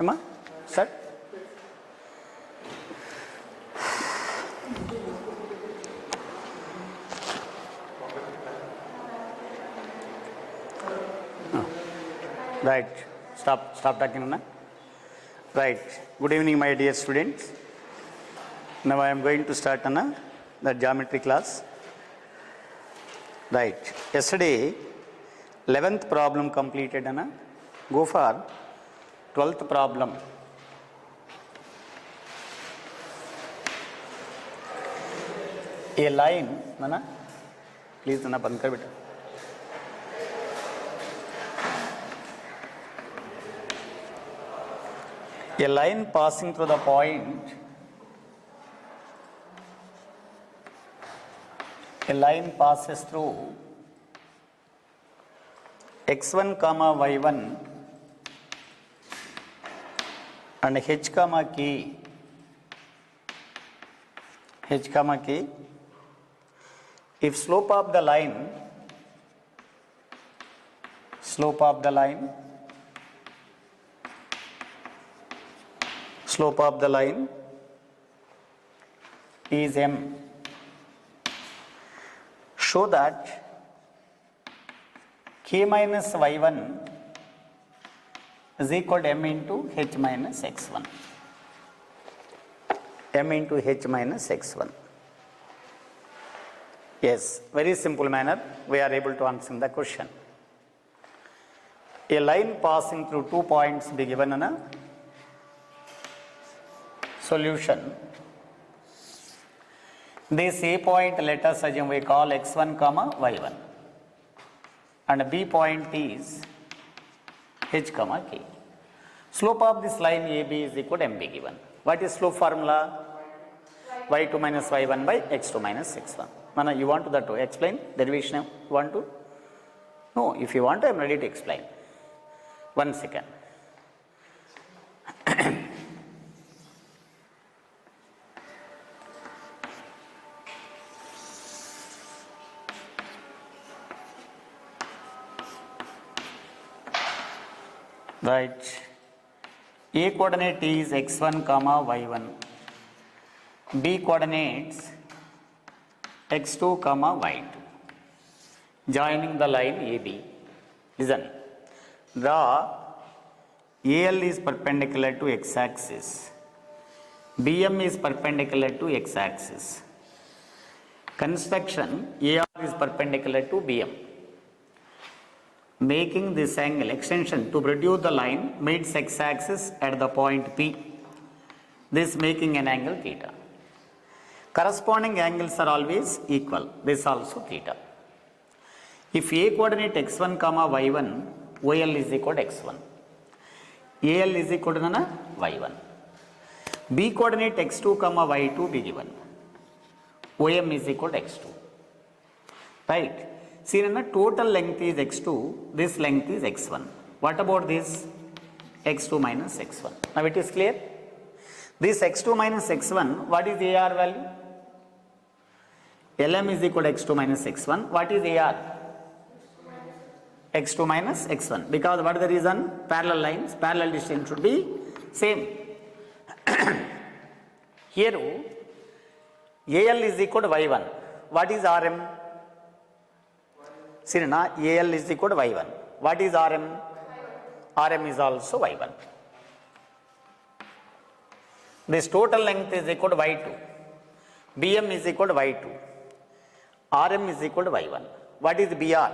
Emma, start. Right. Stop talking now. Right. Good evening, my dear students. Now I am going to start the geometry class. Right. Yesterday, 11th problem completed. Go for 12th problem. A line, please बंद कर बेटा. A line passing through the point, a line passes through x1 comma y1 and h comma k. If slope of the line is m, show that k minus y1 is equal to m into h minus x1. Yes, very simple manner we are able to answer the question. A line passing through 2 points be given in a solution. This A point, let us assume we call x1 comma y1 and B point is h comma k. Slope of this line AB is equal to MB given. What is slope formula? y2 minus y1 by x2 minus x1. Mana, you want that to explain derivation? You want to? No, if you want, I am ready to explain. 1 second. Right. A coordinate is x1 comma y1. B coordinates x2 comma y2. Joining the line AB. Listen. Draw AL is perpendicular to x-axis. BM is perpendicular to x-axis. Construction AR is perpendicular to BM. Making this angle extension to produce the line meets x-axis at the point P. This making an angle theta. Corresponding angles are always equal. This also theta. If A coordinate x1 comma y1, OL is equal to x1. AL is equal to y1. B coordinate x2 comma y2 be given. OM is equal to x2. Right. See, total length is x2. This length is x1. What about this? x2 minus x1. Now it is clear. This x2 minus x1, what is AR value? LM is equal to x2 minus x1. What is AR? x2 minus x1. Because what is the reason? Parallel lines, parallel distance should be same. Here, AL is equal to y1. What is RM? See, AL is equal to y1. What is RM? RM is also y1. This total length is equal to y2. BM is equal to y2. RM is equal to y1. What is BR?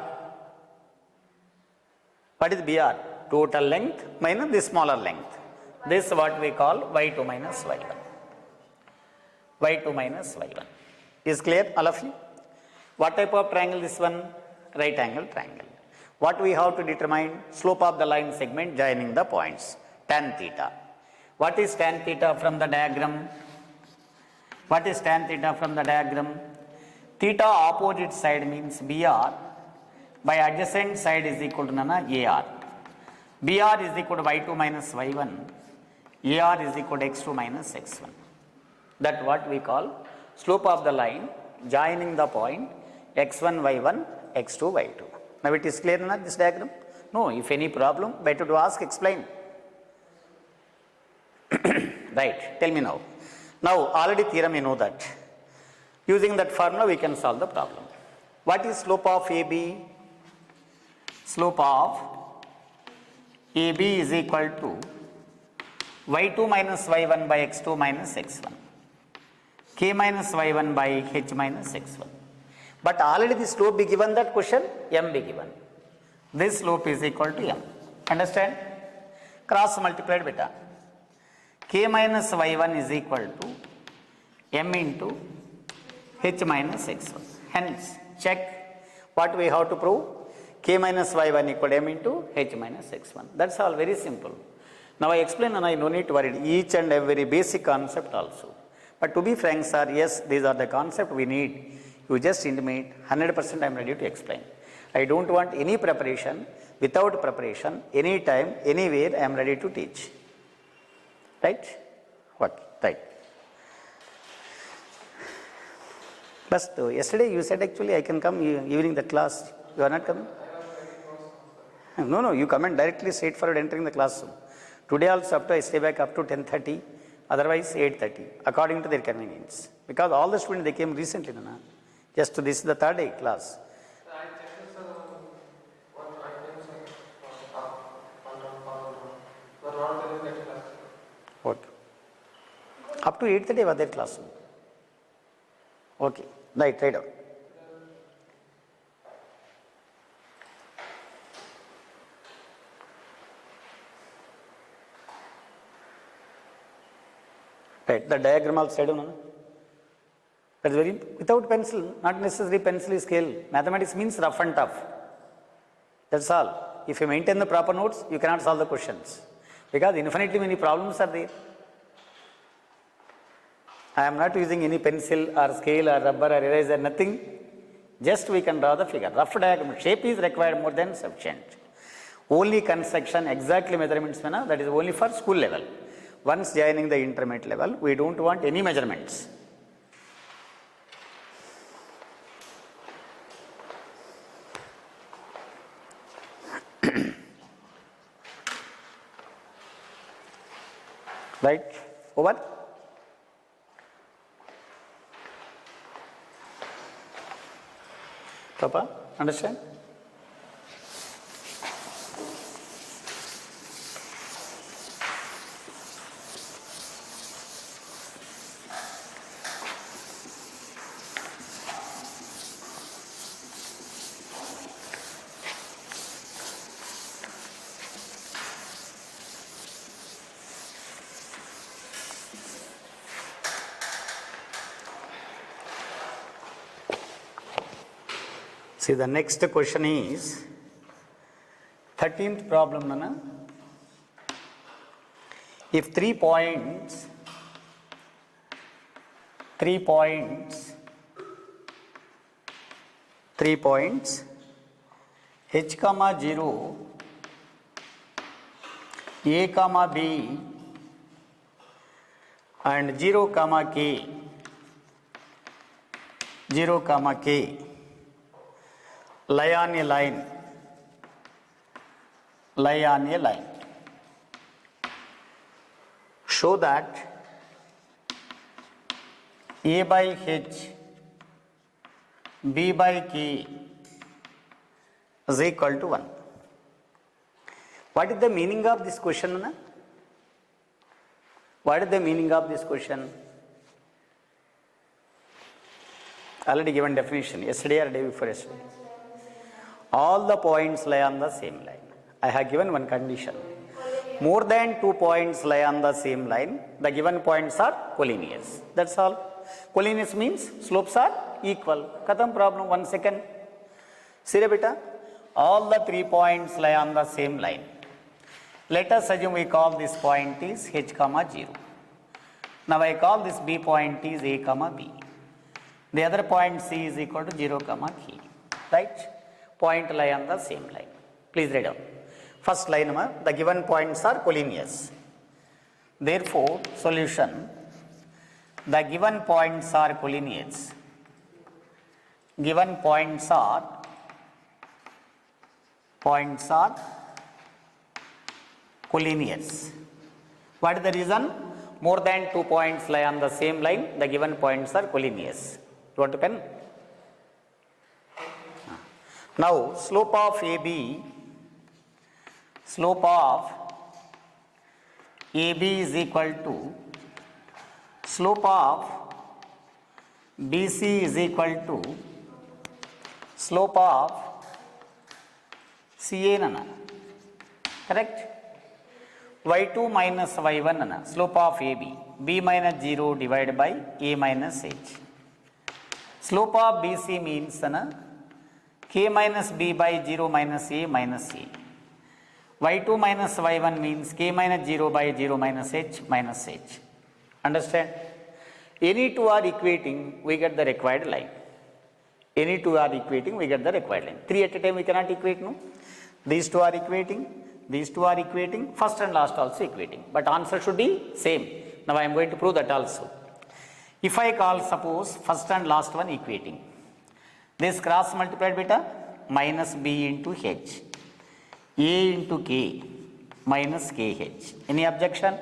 What is BR? Total length minus the smaller length. This is what we call y2 minus y1. y2 minus y1. Is clear, all of you? What type of triangle this one? Right angle triangle. What we have to determine? Slope of the line segment joining the points. Tan theta. What is tan theta from the diagram? What is tan theta from the diagram? Theta opposite side means BR by adjacent side is equal to AR. BR is equal to y2 minus y1. AR is equal to x2 minus x1. That what we call slope of the line joining the point x1, y1, x2, y2. Now it is clear in this diagram? No, if any problem, better to ask, explain. right? Tell me now. Now already theorem you know that. Using that formula we can solve the problem. What is slope of AB? Slope of AB is equal to y2 minus y1 by x2 minus x1, k minus y1 by h minus x1. But already the slope be given that question, m be given. This slope is equal to m. Understand? Cross multiplied beta. K minus y1 is equal to m into h minus x1. Hence, check what we have to prove. K minus y1 equal to m into h minus x1. That's all, very simple. Now I explain and I no need to worry each and every basic concept also. But to be frank, sir, yes, these are the concept we need. You just intimate, 100% I am ready to explain. I don't want any preparation. Without preparation, anytime, anywhere, I am ready to teach. Right? What? Right. But yesterday you said actually I can come evening the class. You are not coming? No, you come and directly straight forward entering the classroom. Today also up to I stay back up to 10:30, otherwise 8:30, according to their convenience. Because all the students they came recently, na? Just to this is the third day class. Okay. Up to 8:30 was their classroom. Okay. Right on. Right, the diagram also said, no? That is very, without pencil, not necessary pencil scale. Mathematics means rough and tough. That's all. If you maintain the proper notes, you cannot solve the questions. Because infinitely many problems are there. I am not using any pencil or scale or rubber or eraser, nothing. Just we can draw the figure. Rough diagram, shape is required more than sufficient. Only construction, exactly measurements, that is only for school level. Once joining the intermediate level, we don't want any measurements. Right? Over? Papa, understand? See, the next question is 13th problem, Nana. If 3 points h comma 0, a comma b and 0 comma k lie on a line, show that a by h, b by k is equal to 1. What is the meaning of this question, Anna? What is the meaning of this question? Already given definition, yesterday or day before yesterday. All the points lie on the same line. I have given one condition. More than 2 points lie on the same line, the given points are collinears. That's all. Collinears means slopes are equal. Katham problem, 1 second. See beta, all the 3 points lie on the same line. Let us assume we call this point is h comma 0. Now I call this b point is a comma b. The other point c is equal to 0 comma k. Right? Point lie on the same line. Please write down. First line, the given points are collinears. Therefore, solution, the given points are collinears. Given points are collinears. What is the reason? More than 2 points lie on the same line, the given points are collinears. You want to pen? Now slope of AB is equal to slope of BC is equal to slope of CA nana. Correct? y2 minus y1 nana. Slope of AB. B minus 0 divided by A minus H. Slope of BC means nana, K minus B by 0 minus A minus A. y2 minus y1 means K minus 0 by 0 minus H minus H. Understand? Any two are equating, we get the required line. Any two are equating, we get the required line. Three at a time we cannot equate, no? These two are equating, these two are equating, first and last also equating. But answer should be same. Now I am going to prove that also. If I call suppose first and last one equating, this cross multiplied beta minus B into H, A into K minus KH. Any objection?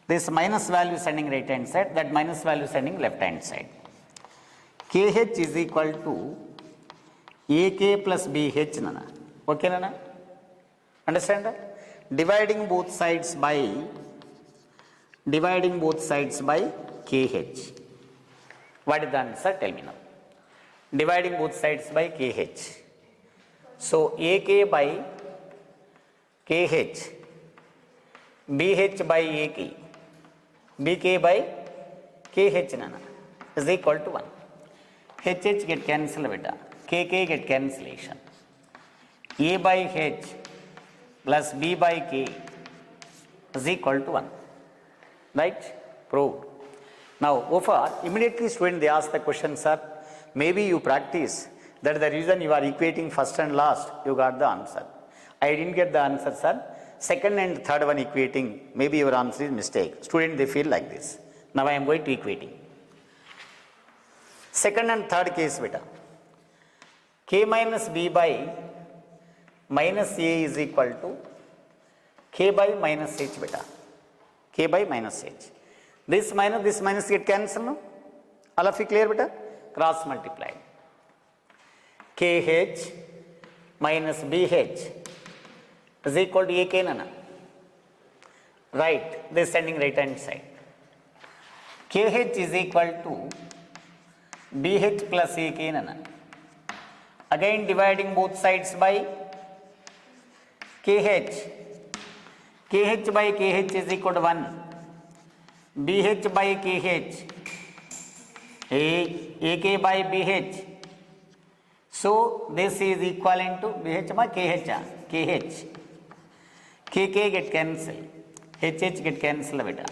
This minus value sending right hand side, that minus value sending left hand side. KH is equal to AK plus BH nana. Okay nana? Understand that? Dividing both sides by KH. What is the answer? Tell me now. Dividing both sides by KH. So AK by KH, BH by AK, BK by KH nana is equal to 1. HH get cancelled beta, KK get cancellation. A by H plus B by K is equal to 1. Right? Proved. Now, over immediately student they ask the question, sir, maybe you practice, that the reason you are equating first and last, you got the answer. I didn't get the answer, sir. Second and third one equating, maybe your answer is mistake. Student they feel like this. Now I am going to equating. Second and third case beta. K minus B by minus A is equal to K by minus H beta. K by minus H. This minus get cancelled no? All of you clear beta? Cross multiplied. KH minus BH is equal to AK nana. Right, this sending right hand side. KH is equal to BH plus AK nana. Again dividing both sides by KH. KH by KH is equal to 1. BH by KH. AK by BH. So this is equivalent to BH by KH. KH. KK get cancelled. HH get cancelled beta.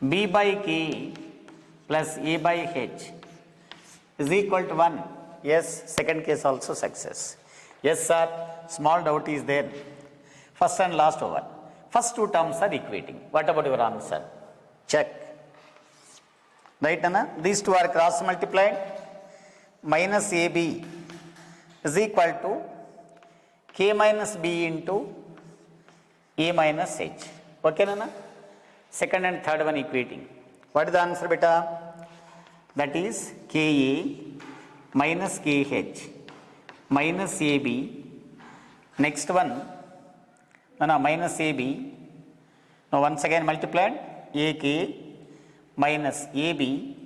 B by K plus A by H is equal to 1. Yes, second case also success. Yes sir, small doubt is there. First and last over. First two terms are equating. What about your answer? Check. Right Anna? These two are cross multiplied. Minus AB is equal to K minus B into A minus H. Okay Nana? Second and third one equating. What is the answer beta? That is Ka minus KH minus AB. Next one, no, minus AB. Now once again multiplied. AK minus AB.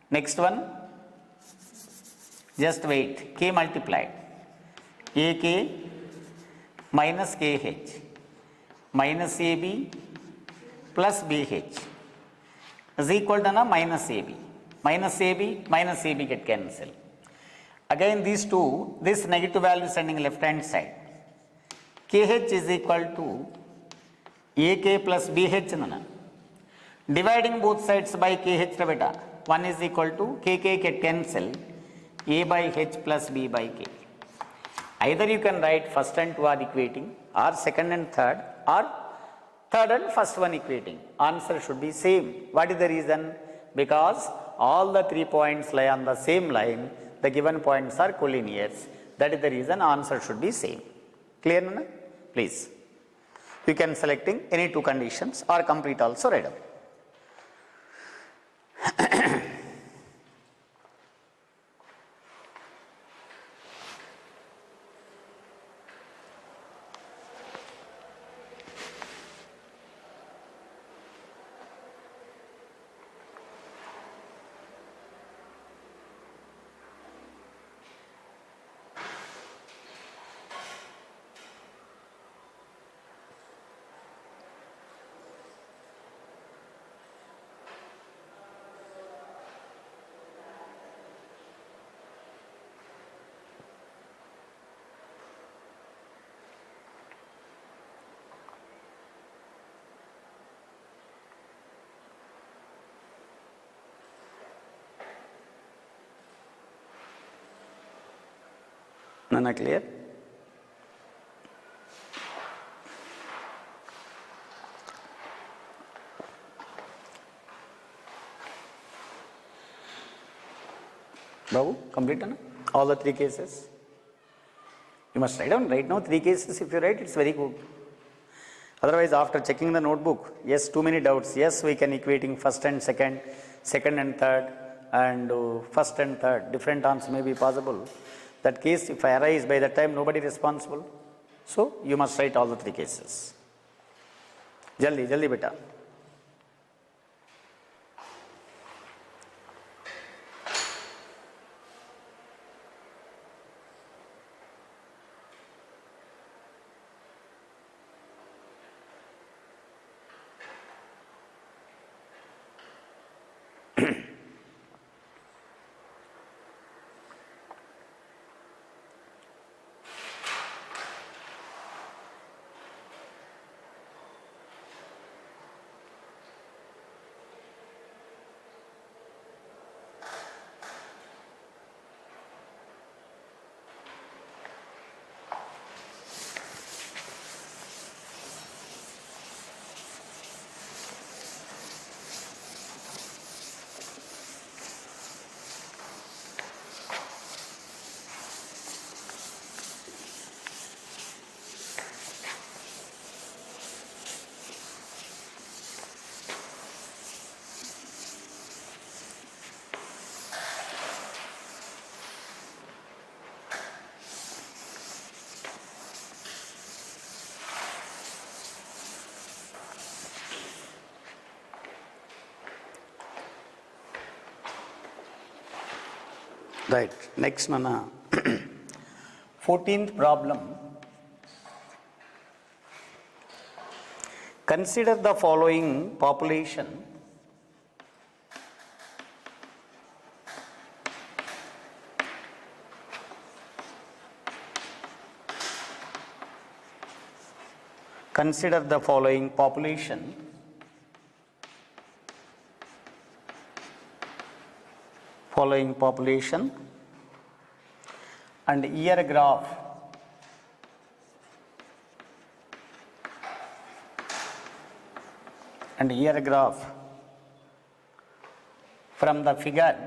Next one, just wait, K multiplied. AK minus KH minus AB plus BH is equal to minus AB. Minus AB get cancelled. Again these two, this negative value sending left hand side. KH is equal to AK plus BH nana. Dividing both sides by KH beta. 1 is equal to KK get cancelled. A by H plus B by K. Either you can write first and two are equating, or second and third, or third and first one equating. Answer should be same. What is the reason? Because all the 3 points lie on the same line. The given points are collinears. That is the reason answer should be same. Clear, Nana? Please. You can selecting any two conditions or complete also right away. Nana clear? Babu, complete na? All the three cases. You must write down right now 3 cases. If you write, it's very good. Otherwise, after checking the notebook, yes, too many doubts. Yes, we can equating first and second, second and third, and first and third. Different answers may be possible. That case, if I arise by that time, nobody responsible. So, you must write all the 3 cases. Jaldi, jaldi beta. Right. Next, Nana. 14th problem. Consider the following population. Consider the following population. Following population and year graph from the figure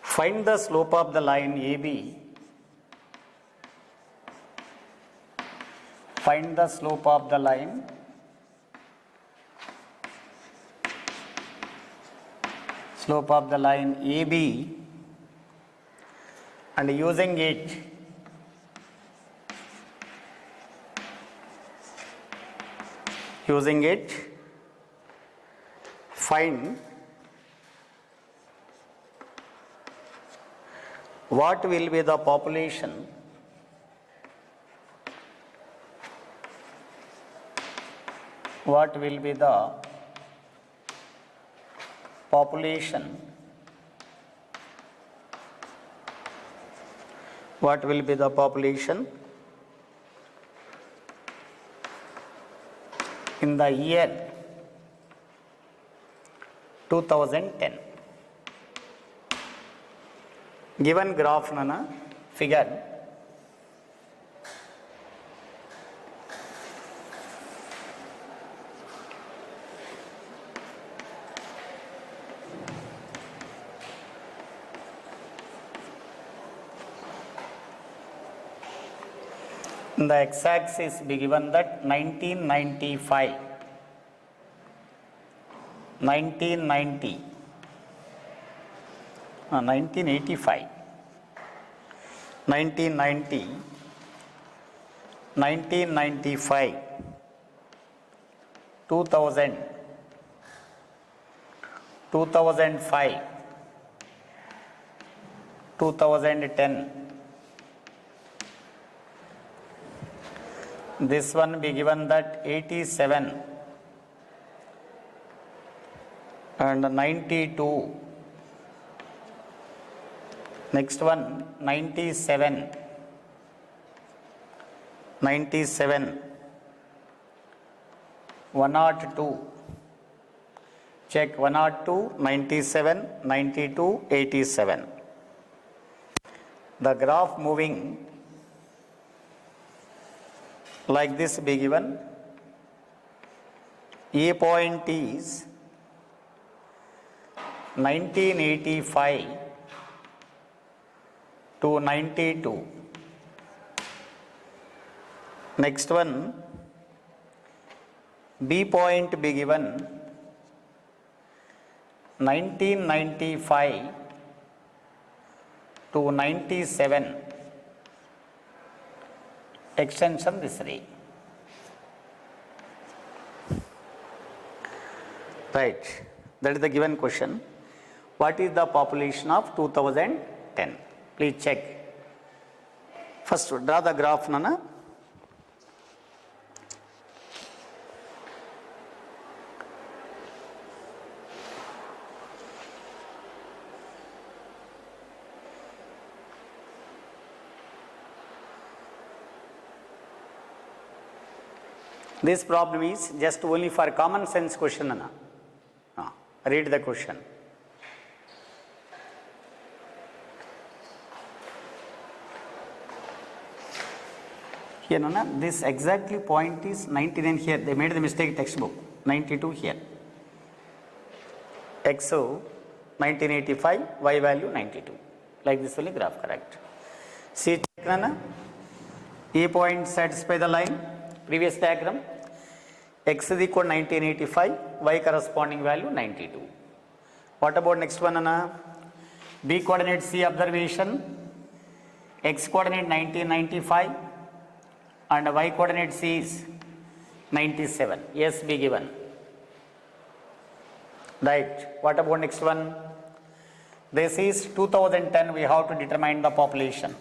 find the slope of the line AB. Find the slope of the line AB, and using it find what will be the population in the year 2010. Given graph nana figure In the x-axis be given that 1995, 1990, 1985, 1990, 1995, 2000, 2005, 2010. This one be given that 87 and 92. Next one 97, 97, 102. Check 102, 97, 92, 87. The graph moving like this be given. A point is 1985 to 92. Next one, B point be given 1995 to 97. Extension this way. Right, that is the given question. What is the population of 2010? Please check. First draw the graph, Nana. This problem is just only for common sense question, Nana. Read the question. Here, Nana, this exactly point is 99 here. They made the mistake textbook. 92 here. X 1985, Y value 92. Like this only graph correct. See, check, Nana. A point satisfy the line. Previous diagram. X is equal to 1985, Y corresponding value 92. What about next one, Anna? B coordinate C observation, X coordinate 1995 and Y coordinate C is 97. Yes, be given. Right. What about next one? This is 2010, we have to determine the population.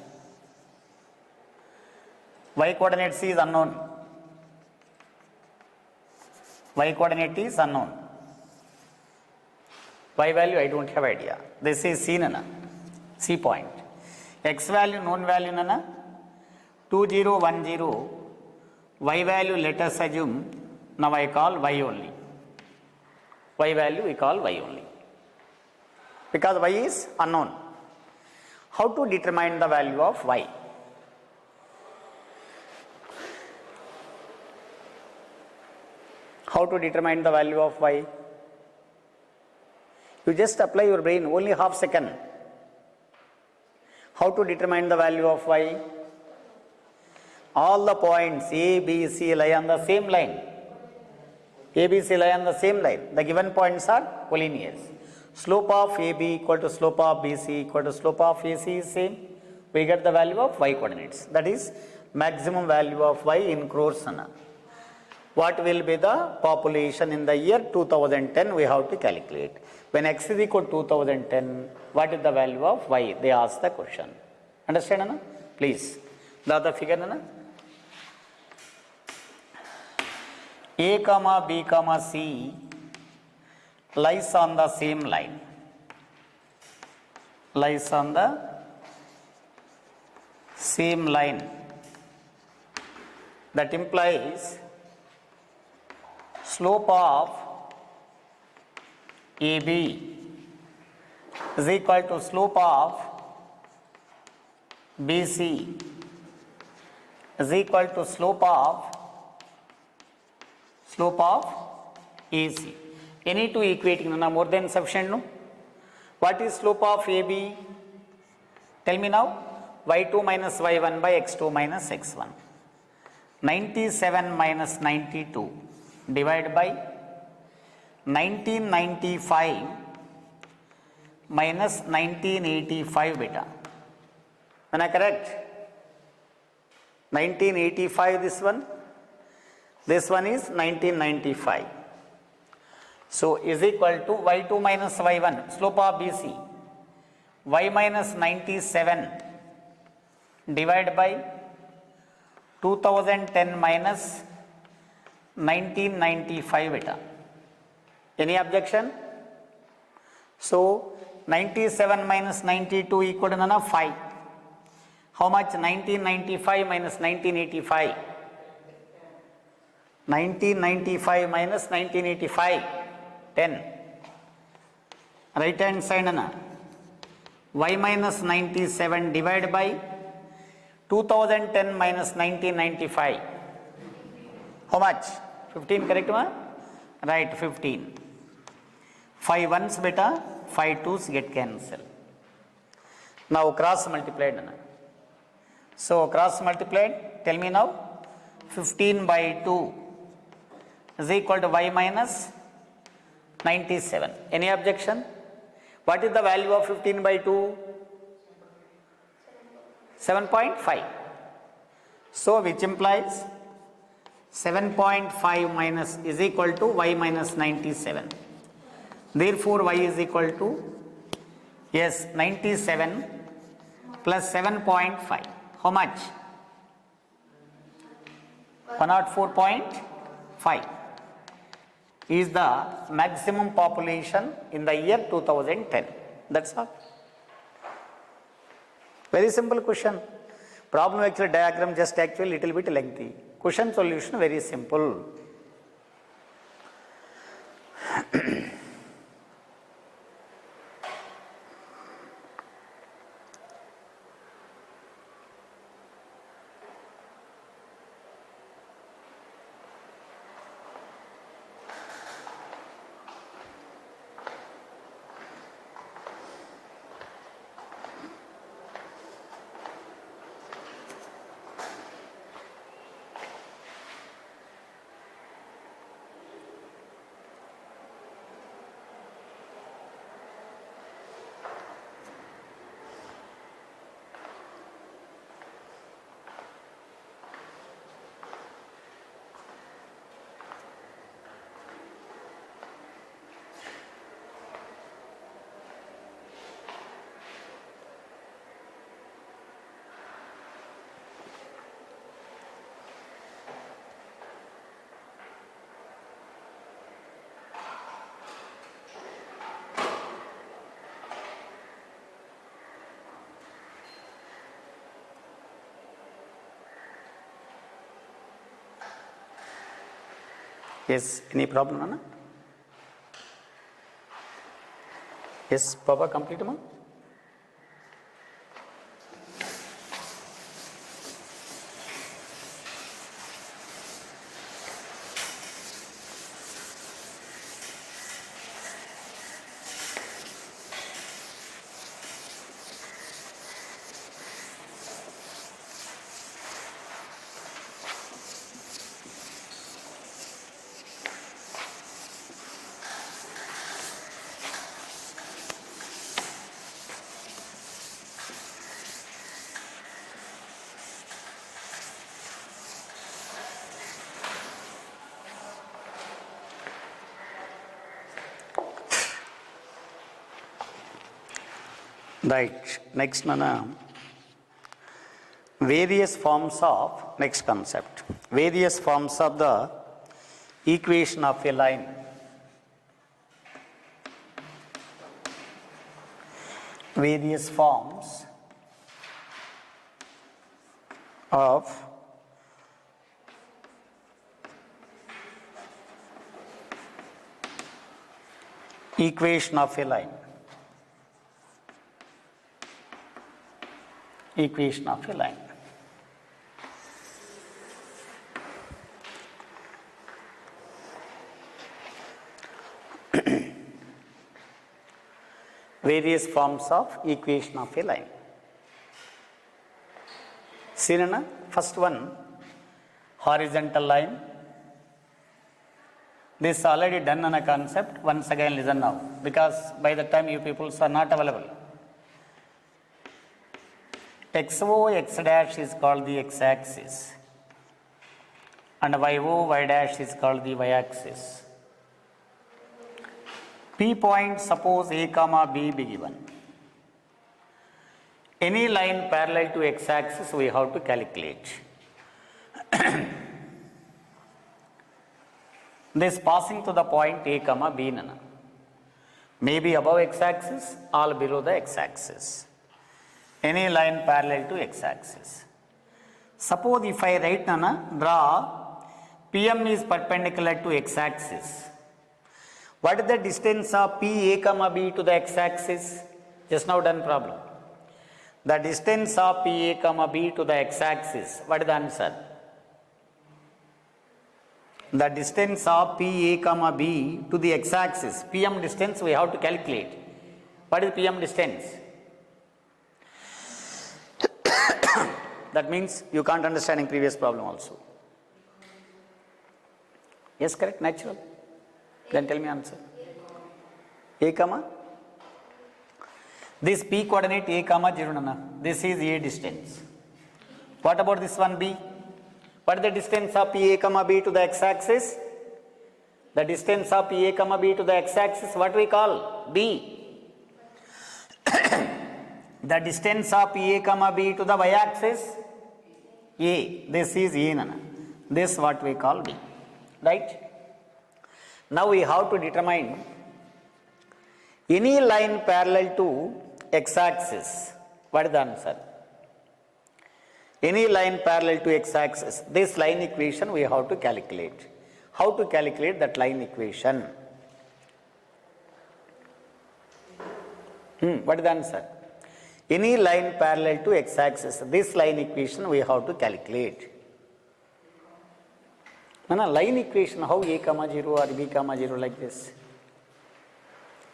Y coordinate C is unknown. Y coordinate is unknown. Y value I don't have idea. This is C, Nana. C point. X value known value, Nana. 2010. Y value let us assume. Now I call Y only. Y value we call Y only. Because Y is unknown. How to determine the value of Y? How to determine the value of Y? You just apply your brain, only half second. How to determine the value of Y? All the points A, B, C lie on the same line. A, B, C lie on the same line. The given points are collinears. Slope of AB equal to slope of BC equal to slope of AC is same. We get the value of Y coordinates. That is maximum value of Y in crores. What will be the population in the year 2010? We have to calculate. When X is equal to 2010, what is the value of Y? They ask the question. Understand, Anna? Please. Draw the figure, Anna. A comma B comma C lies on the same line. Lies on the same line. That implies slope of AB is equal to slope of BC is equal to slope of AC. Any two equating, more than sufficient, no? What is slope of AB? Tell me now. Y2 minus Y1 by X2 minus X1. 97 minus 92 divided by 1995 minus 1985 beta. Am I correct? 1985 this one is 1995. So is equal to y2 minus y1, slope of BC, y minus 97 divided by 2010 minus 1995 beta. Any objection? So 97 minus 92 equal to 5. How much? 1995 minus 1985. 1995 minus 1985, 10. Right hand side y minus 97 divided by 2010 minus 1995. How much? 15, correct ma? Right, 15. 5 ones beta, 5 twos get cancelled. Now cross multiplied. So cross multiplied, tell me now, 15 by 2 is equal to y minus 97. Any objection? What is the value of 15 by 2? 7.5. So which implies 7.5 minus is equal to y minus 97. Therefore y is equal to, yes, 97 plus 7.5. How much? 104.5 is the maximum population in the year 2010. That's all. Very simple question. Problem actually diagram just actually little bit lengthy. Question solution very simple. Yes, any problem, Anna? Yes, Papa, complete ma? Right. Next, Nana. Various forms of, next concept, various forms of the equation of a line. Various forms of equation of a line. Equation of a line. Various forms of equation of a line. See, Nana, first one, horizontal line. This is already done on a concept. Once again listen now, because by the time you people are not available. XO x dash is called the x-axis and YO y dash is called the y-axis. P point, suppose A comma B be given. Any line parallel to x-axis we have to calculate. This passing to the point A comma B nana. Maybe above x-axis or below the x-axis. Any line parallel to x-axis. Suppose if I write nana, draw PM is perpendicular to x-axis. What is the distance of P A comma B to the x-axis? Just now done problem. The distance of P A comma B to the x-axis. What is the answer? The distance of P A comma B to the x-axis. PM distance we have to calculate. What is PM distance? That means you can't understand in previous problem also. Yes, correct, natural. Then tell me answer. A comma. This P coordinate A comma 0 nana. This is A distance. What about this one B? What is the distance of P A comma B to the x-axis? The distance of P A comma B to the x-axis, what we call? B. The distance of P A comma B to the y-axis? A. This is A nana. This what we call B. Right? Now we have to determine any line parallel to x-axis. What is the answer? Any line parallel to x-axis. This line equation we have to calculate. How to calculate that line equation? What is the answer? Any line parallel to x-axis. This line equation we have to calculate. Line equation, how A comma 0 or B comma 0 like this.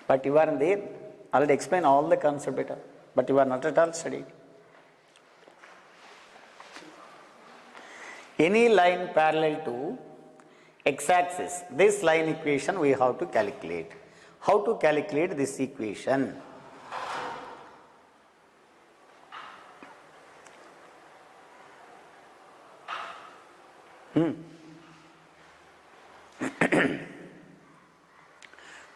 But you are there. I will explain all the concept better. But you are not at all studied. Any line parallel to x-axis. This line equation we have to calculate. How to calculate this equation?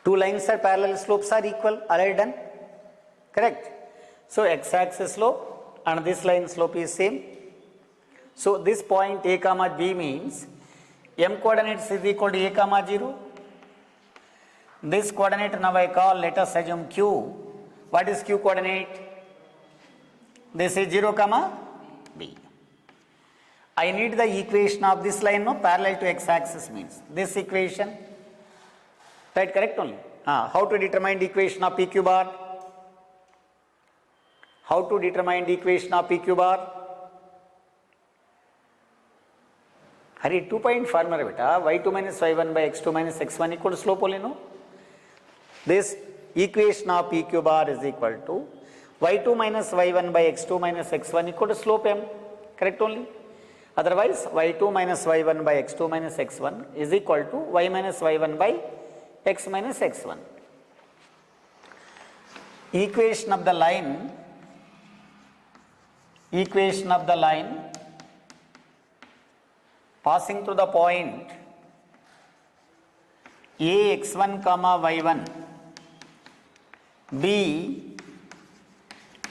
Two lines are parallel, slopes are equal, already done? Correct? So x-axis slope and this line slope is same. So this point A comma B means M coordinates is equal to A comma 0. This coordinate now I call, let us assume Q. What is Q coordinate? This is 0 comma B. I need the equation of this line no parallel to x-axis means this equation. Right, correct only. How to determine the equation of PQ bar? How to determine the equation of PQ bar? Hari 2 point formula beta, y2 minus y1 by x2 minus x1 equal to slope only no? This equation of PQ bar is equal to y2 minus y1 by x2 minus x1 equal to slope m. Correct only? Otherwise, y2 minus y1 by x2 minus x1 is equal to y minus y1 by x minus x1. Equation of the line passing through the point A x1 comma y1, B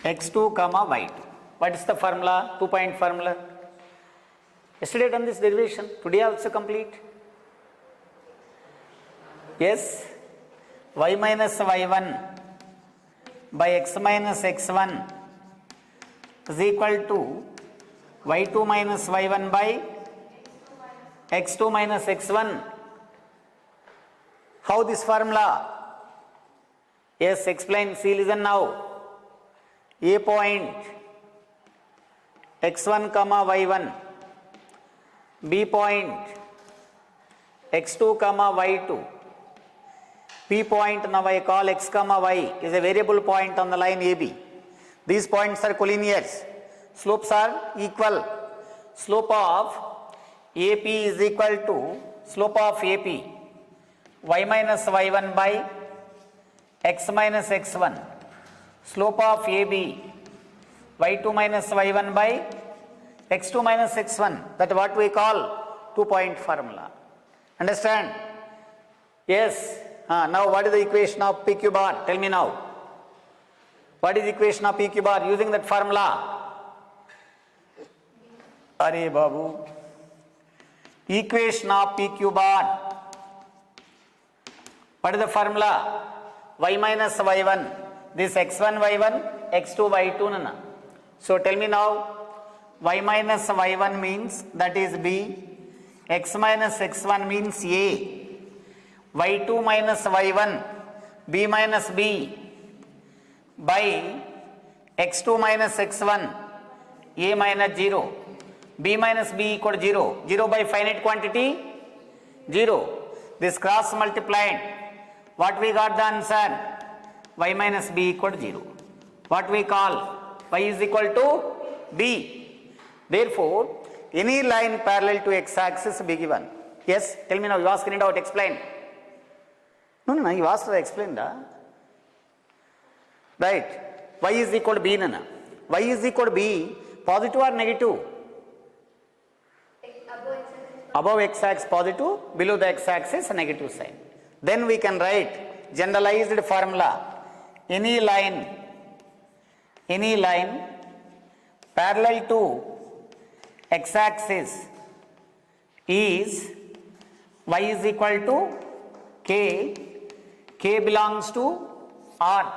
x2 comma y2. What is the formula? 2 point formula. Yesterday done this derivation, today also complete. Yes, y minus y1 by x minus x1 is equal to y2 minus y1 by x2 minus x1. How this formula? Yes, explain, see, listen now. A point x1 comma y1, B point x2 comma y2, P point now I call x comma y is a variable point on the line AB. These points are collinears. Slopes are equal. Slope of AP is equal to slope of AP y minus y1 by x minus x1, slope of AB y2 minus y1 by x2 minus x1, that what we call 2-point formula. Understand? Yes. Now what is the equation of PQ bar? Tell me now. What is the equation of PQ bar using that formula? Are Babu. Equation of PQ bar. What is the formula? Y minus y1. This x1 y1, x2 y2 nana. So tell me now. Y minus y1 means that is B. X minus x1 means A. Y2 minus y1, B minus B by x2 minus x1, A minus 0, B minus B equal to 0. 0 by finite quantity? 0. This cross multiplied. What we got the answer? Y minus B equal to 0. What we call? Y is equal to B. Therefore, any line parallel to x-axis be given. Yes? Tell me now. You ask any doubt. Explain. No, you asked to explain that. Right. Y is equal to B, nana. Y is equal to B, positive or negative? Above x-axis positive, below the x-axis negative sign. Then we can write generalized formula. Any line parallel to x-axis is y is equal to k. K belongs to R.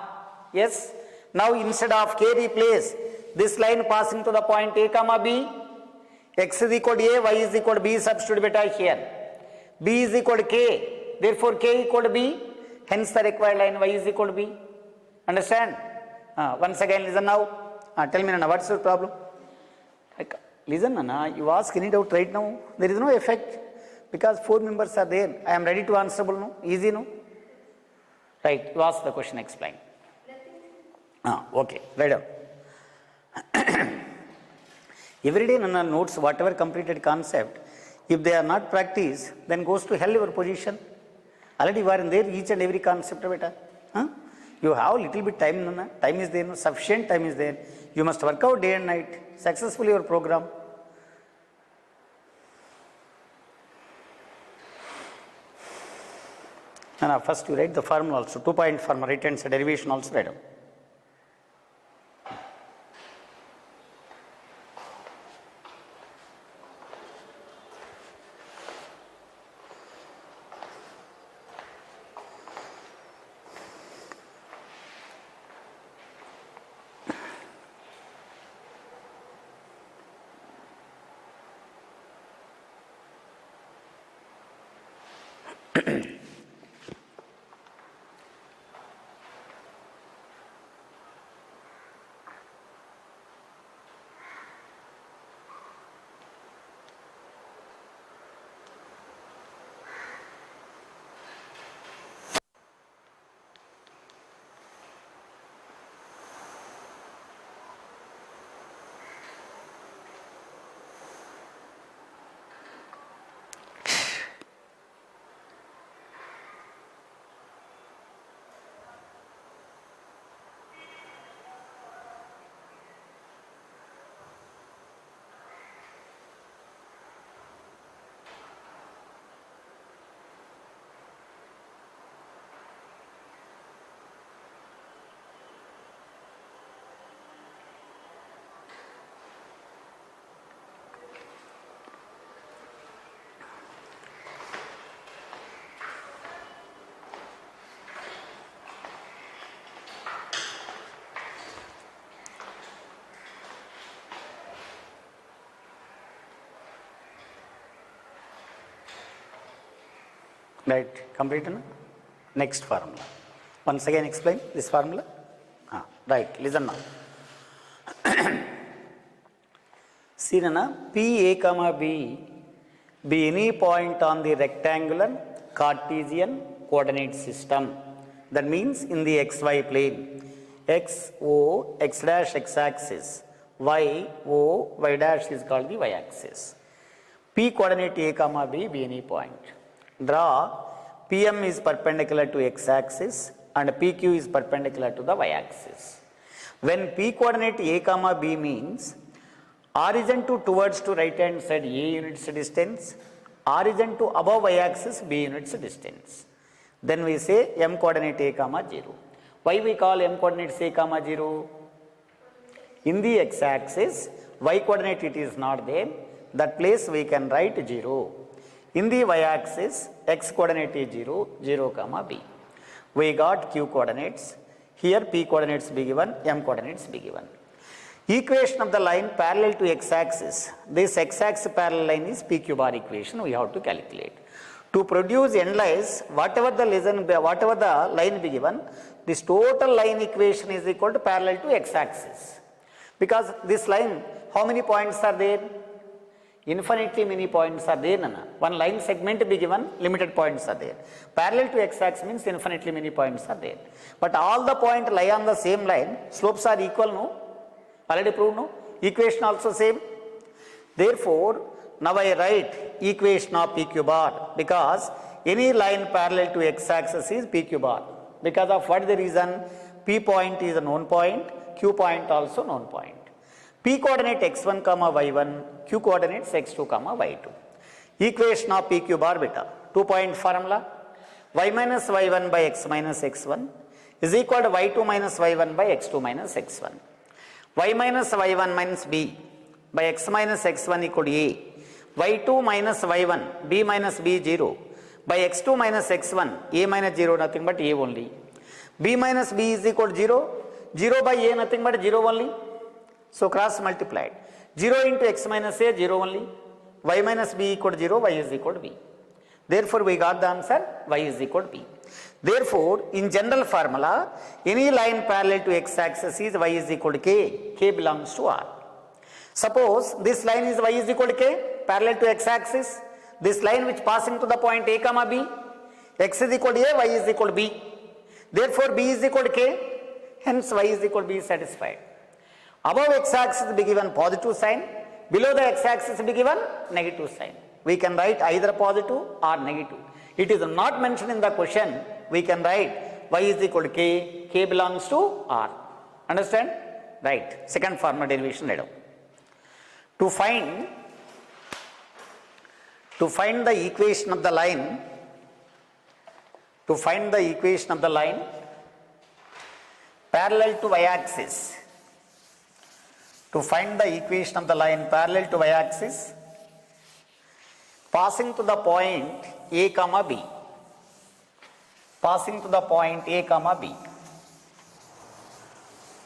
Yes. Now instead of K replace this line passing to the point A comma B. X is equal to A, Y is equal to B. Substitute beta here. B is equal to K. Therefore K equal to B. Hence the required line Y is equal to B. Understand? Once again listen now. Tell me Nana, what's your problem? Listen Nana, you ask any doubt right now. There is no effect because 4 members are there. I am ready to answerable no. Easy no. Right, you ask the question, explain. Okay, right down. Every day Nana notes whatever completed concept, if they are not practiced, then goes to hell your position. Already you are in there, each and every concept beta. You have little bit time, Nana. Time is there, no? Sufficient time is there. You must work out day and night, successfully your program. And first you write the formula also, 2-point formula, right hand side derivation also write down. Right, complete na? Next formula. Once again explain this formula. Right, listen now. See na, P A comma B be any point on the rectangular Cartesian coordinate system. That means in the xy plane, x o x dash x axis, y o y dash is called the y axis. P coordinate A comma B be any point. Draw PM is perpendicular to x axis and PQ is perpendicular to the y axis. When P coordinate A comma B means origin to towards to right hand side A units distance, origin to above y axis B units distance. Then we say M coordinate A comma 0. Why we call M coordinates A comma 0? In the x axis, y coordinate it is not there. That place we can write 0. In the y axis, x coordinate is 0, 0 comma b. We got q coordinates. Here p coordinates be given, m coordinates be given. Equation of the line parallel to x axis. This x axis parallel line is pq bar equation we have to calculate. To produce endless, whatever the line be given, this total line equation is equal to parallel to x axis. Because this line, how many points are there? Infinitely many points are there. Nana. One line segment be given, limited points are there. Parallel to x axis means infinitely many points are there. But all the points lie on the same line, slopes are equal, no? Already proved, no? Equation also same. Therefore, now I write equation of PQ bar because any line parallel to x axis is PQ bar. Because of what the reason? P point is a known point, Q point also known point. P coordinate x1 comma y1, Q coordinates x2 comma y2. Equation of PQ bar beta, 2-point formula, y minus y1 by x minus x1 is equal to y2 minus y1 by x2 minus x1. Y minus y1 minus b by x minus x1 equal to a. Y2 minus y1, b minus b 0 by x2 minus x1, a minus 0 nothing but a only. B minus b is equal to 0, 0 by a nothing but 0 only. So cross multiplied. 0 into x minus a 0 only. Y minus b equal to 0, y is equal to b. Therefore we got the answer y is equal to b. Therefore in general formula any line parallel to x axis is y is equal to k. K belongs to R. Suppose this line is y is equal to k parallel to x axis. This line which passing to the point a comma b, x is equal to a, y is equal to b. Therefore b is equal to k, hence y is equal to b is satisfied. Above x axis be given positive sign, below the x axis be given negative sign. We can write either positive or negative. It is not mentioned in the question. We can write y is equal to k, k belongs to R. Understand? Right. Second formula derivation read out. To find the equation of the line, parallel to y-axis, passing to the point a comma b,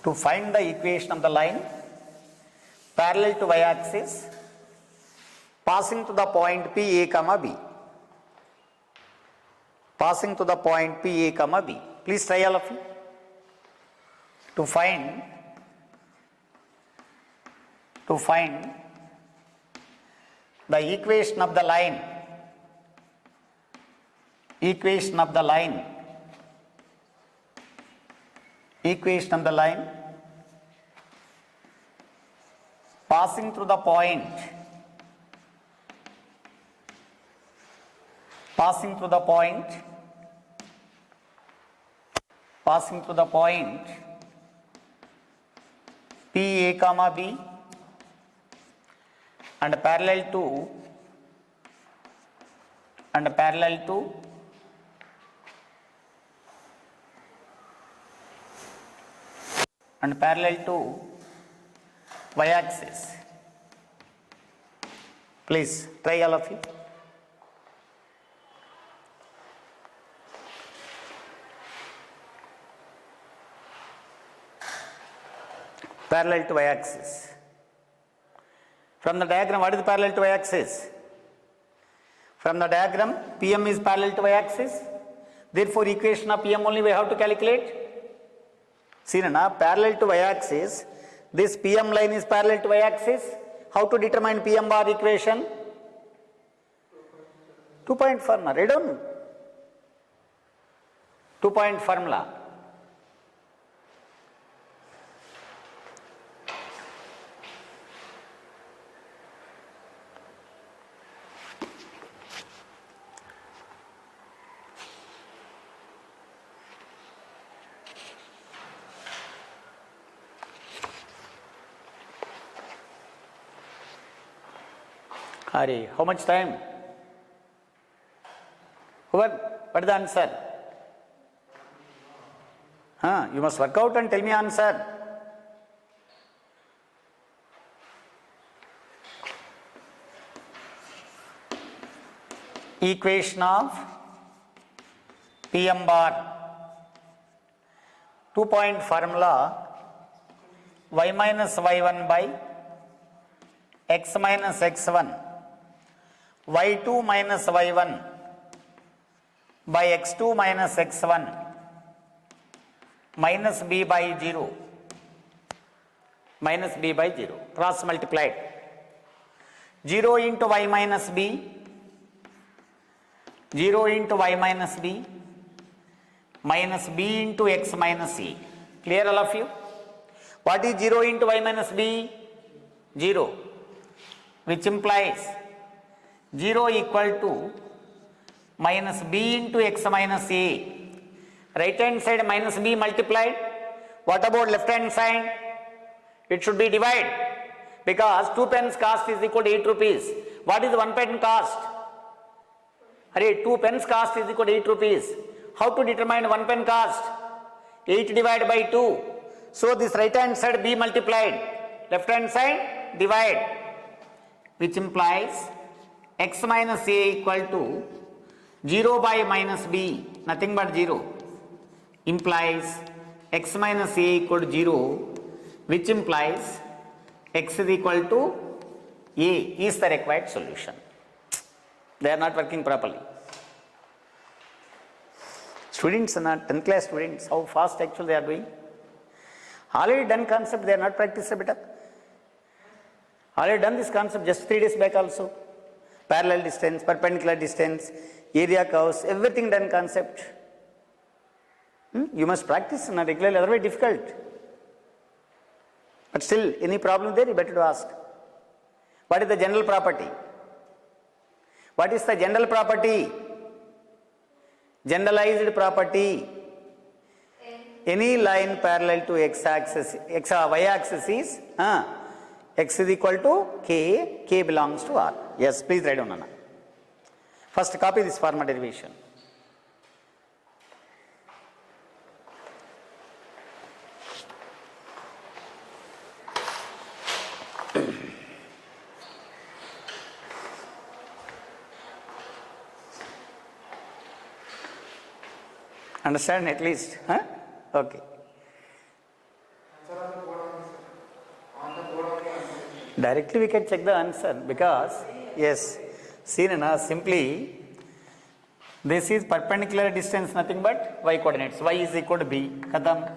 to find the equation of the line parallel to y-axis, passing to the point P a comma b. Please try all of you. To find the equation of the line, passing through the point P a comma b and parallel to y-axis. Please try all of you. Parallel to y-axis. From the diagram, what is parallel to y-axis? From the diagram, PM is parallel to y-axis. Therefore, equation of PM only we have to calculate. See, na, parallel to y-axis, this PM line is parallel to y-axis. How to determine PM bar equation? 2-point formula. Read on. 2-point formula. Hari, how much time? What is the answer? You must work out and tell me answer. Equation of Pm bar, 2-point formula, y minus y1 by x minus x1, y2 minus y1 by x2 minus x1 minus b by 0, minus b by 0, cross multiplied. 0 into y minus b, 0 into y minus b, minus b into x minus a. Clear all of you? What is 0 into y minus b? 0, which implies 0 equal to minus b into x minus a. Right hand side minus b multiplied. What about left hand side? It should be divided, because 2 pence cost is equal to 8 rupees. What is 1 pen cost? 2 pence cost is equal to 8 rupees. How to determine 1 pen cost? 8 divided by 2. So this right hand side b multiplied, left hand side divide, which implies x minus a equal to 0 by minus b, nothing but 0, implies x minus a equal to 0, which implies x is equal to a is the required solution. They are not working properly. Students are not 10th class students, how fast actually they are doing. Already done concept, they are not practiced a bit up. Already done this concept just 3 days back also. Parallel distance, perpendicular distance, area curves, everything done concept. You must practice on a regularly, otherwise difficult. But still, any problem there, you better to ask. What is the general property? What is the general property? Generalized property. Any line parallel to x-axis, y-axis is x is equal to k belongs to R. Yes, please write down, Anna. First copy this formal derivation. Understand at least? Okay. Directly we can check the answer, because yes, see Nana, simply this is perpendicular distance, nothing but y coordinates. Y is equal to b. Kadam.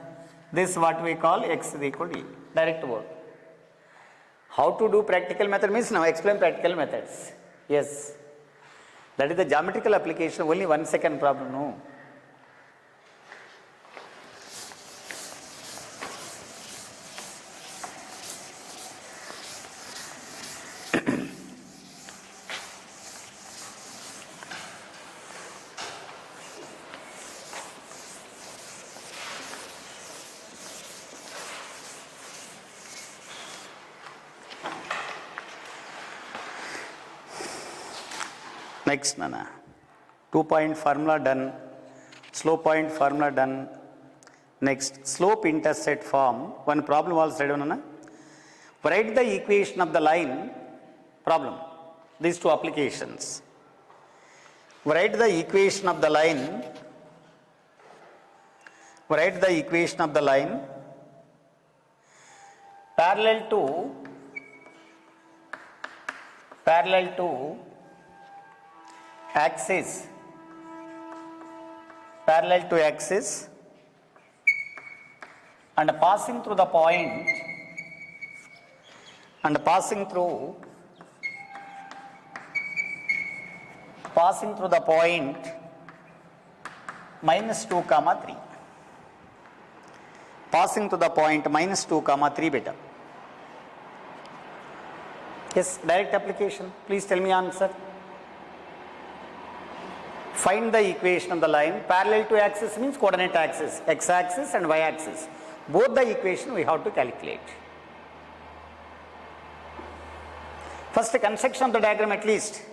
This what we call x is equal to e. Direct word. How to do practical method means now explain practical methods. Yes. That is the geometrical application, only 1 second problem, no. Next, Nana, 2-point formula done, slope point formula done. Next, slope intercept form. One problem also read, Nana. Write the equation of the line problem. These two applications. Write the equation of the line. Write the equation of the line parallel to axis, parallel to axis, and passing through the point, and passing through the point -2, 3. Passing to the point -2, 3 beta. Yes, direct application. Please tell me answer. Find the equation of the line parallel to axis means coordinate axis, x-axis and y-axis. Both the equation we have to calculate. First construction of the diagram at least.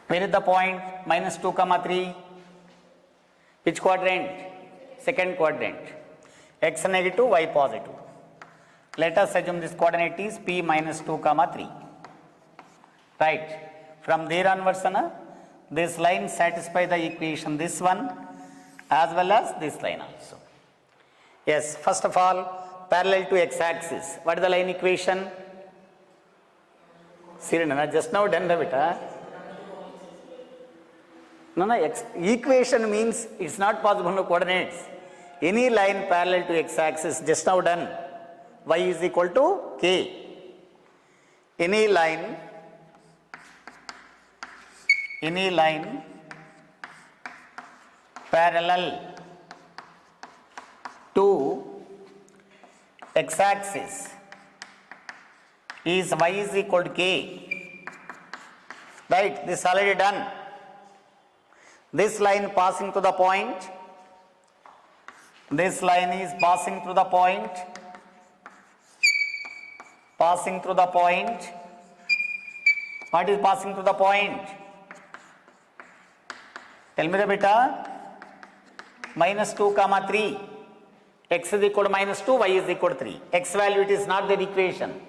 Where is the point? Minus 2 comma 3. Which quadrant? Second quadrant. X negative, y positive. Let us assume this coordinate is P minus 2 comma 3. Right. From there onwards, this line satisfy the equation, this one as well as this line also. Yes, first of all, parallel to x-axis. What is the line equation? Sirina, just now done the beta. No, equation means it's not possible no coordinates. Any line parallel to x-axis, just now done. Y is equal to k. Any line parallel to x-axis is y is equal to k. Right, this already done. This line passing to the point, this line is passing through the point, What is passing through the point? Tell me the beta. Minus 2 comma 3. X is equal to minus 2, y is equal to 3. X value, it is not the equation.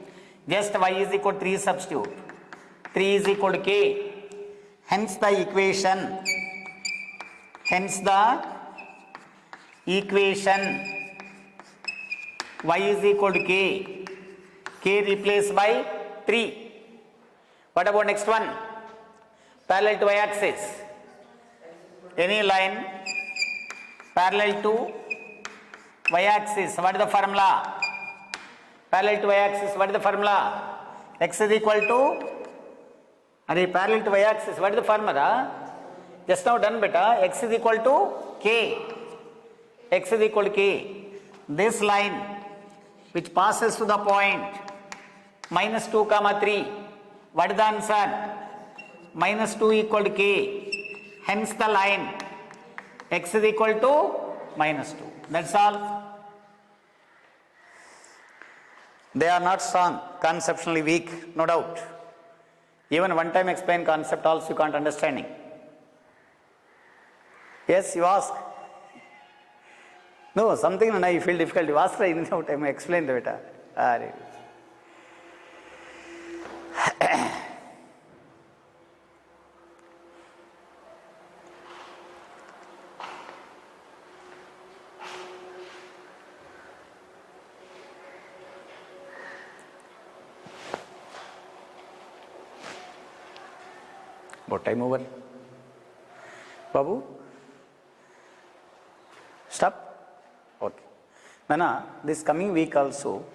Just y is equal to 3 substitute. 3 is equal to k. Hence the equation y is equal to k. K replaced by 3. What about next one? Parallel to y-axis. Any line parallel to y-axis. What is the formula? Parallel to y-axis. What is the formula? X is equal to, parallel to y-axis. What is the formula? Just now done beta. X is equal to k. X is equal to k. This line which passes to the point minus 2 comma 3. What is the answer? Minus 2 equal to k. Hence the line x is equal to minus 2. That's all. They are not strong, conceptually weak, no doubt. Even one time explain concept also you can't understanding. Yes, you ask. No, something you feel difficult. You ask in no time, explain the beta. About time over. Babu? Stop? Okay. Nana, this coming week also,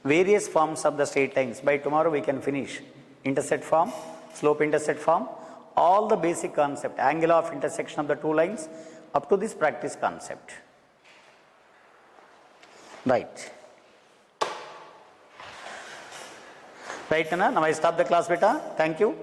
various forms of the straight lines. By tomorrow we can finish. Intercept form, slope intercept form, all the basic concept, angle of intersection of the two lines, up to this practice concept. Right. Right, Nana? Now I stop the class, beta. Thank you.